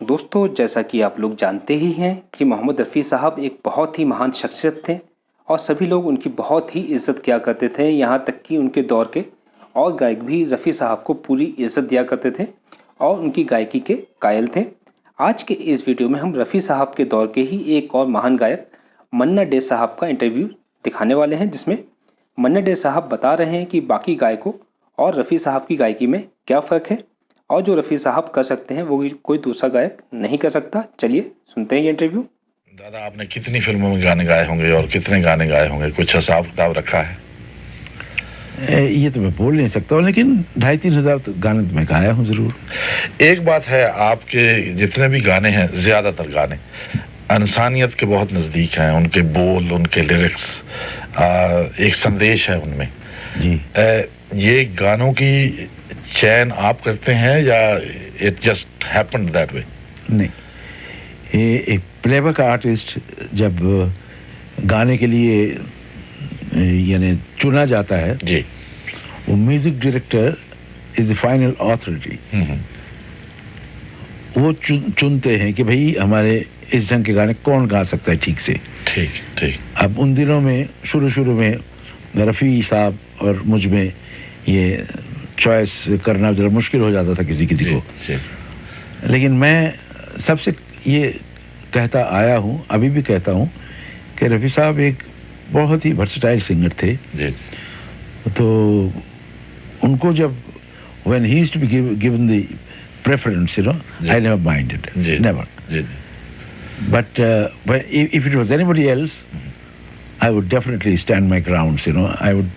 दोस्तों, जैसा कि आप लोग जानते ही हैं कि मोहम्मद रफ़ी साहब एक बहुत ही महान शख्सियत थे और सभी लोग उनकी बहुत ही इज़्ज़त किया करते थे। यहाँ तक कि उनके दौर के और गायक भी रफ़ी साहब को पूरी इज़्ज़त दिया करते थे और उनकी गायकी के कायल थे। आज के इस वीडियो में हम रफ़ी साहब के दौर के ही एक और महान गायक मन्ना डे साहब का इंटरव्यू दिखाने वाले हैं, जिसमें मन्ना डे साहब बता रहे हैं कि बाकी गायकों और रफ़ी साहब की गायकी में क्या फ़र्क है और जो रफ़ी साहब कर सकते हैं वो कोई दूसरा गायक नहीं कर सकता। चलिए सुनते हैं ये इंटरव्यू। दादा, आपने कितनी फिल्मों में गाने गाए होंगे और कितने गाने गाए होंगे, कुछ हिसाब किताब रखा है? ये तो मैं बोल नहीं सकता हूँ, लेकिन 2,500-3 हजार तो गाने तो मैं गाया हूँ जरूर। एक बात है, आपके जितने भी गाने हैं, ज्यादातर गाने इंसानियत के बहुत नजदीक हैं। उनके बोल, उनके लिरिक्स, एक संदेश है उनमें जी। ये गानों की चयन आप करते हैं या it just happened that way? नहीं, ये एक प्लेबैक आर्टिस्ट जब गाने के लिए यानी चुना जाता है जी, वो music director is the final authority. वो चुनते हैं कि भाई हमारे इस ढंग के गाने कौन गा सकता है ठीक से। ठीक ठीक। अब उन दिनों में शुरू में रफ़ी साहब और मुझ में ये चॉइस करना जरा मुश्किल हो जाता था किसी को। लेकिन मैं सबसे ये कहता आया हूँ, अभी भी कहता हूँ कि रफ़ी साहब एक बहुत ही वर्सेटाइल सिंगर थे जी। तो उनको जब when he used to be given the preference, I never minded, never. But if it was anybody else, I would definitely stand my grounds, I would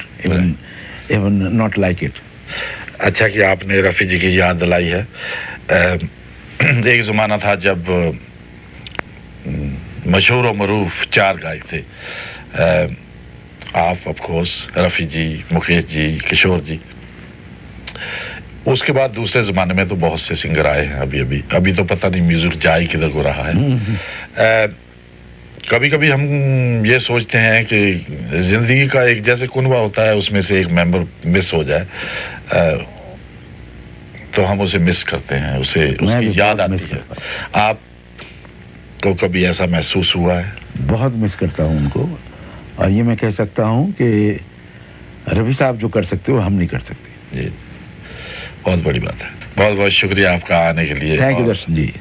even not like it. अच्छा कि आपने रफ़ी जी की याद दिलाई है। एक ज़माना था जब मशहूर और मरूफ 4 गायक थे, आप ऑफ कोर्स, रफ़ी जी, मुकेश जी, किशोर जी। उसके बाद दूसरे ज़माने में तो बहुत से सिंगर आए हैं। अभी तो पता नहीं म्यूज़िक जाए किधर को रहा है। कभी कभी हम ये सोचते हैं कि ज़िंदगी का एक जैसे कुनबा होता है, उसमें से एक मेंबर मिस हो जाए तो हम उसे मिस करते हैं, उसकी याद आती है। आपको कभी ऐसा महसूस हुआ है? बहुत मिस करता हूँ उनको, और ये मैं कह सकता हूँ कि रफ़ी साहब जो कर सकते हो हम नहीं कर सकते। जी, बहुत बड़ी बात है। बहुत बहुत शुक्रिया आपका आने के लिए। Thank you Darshan ji.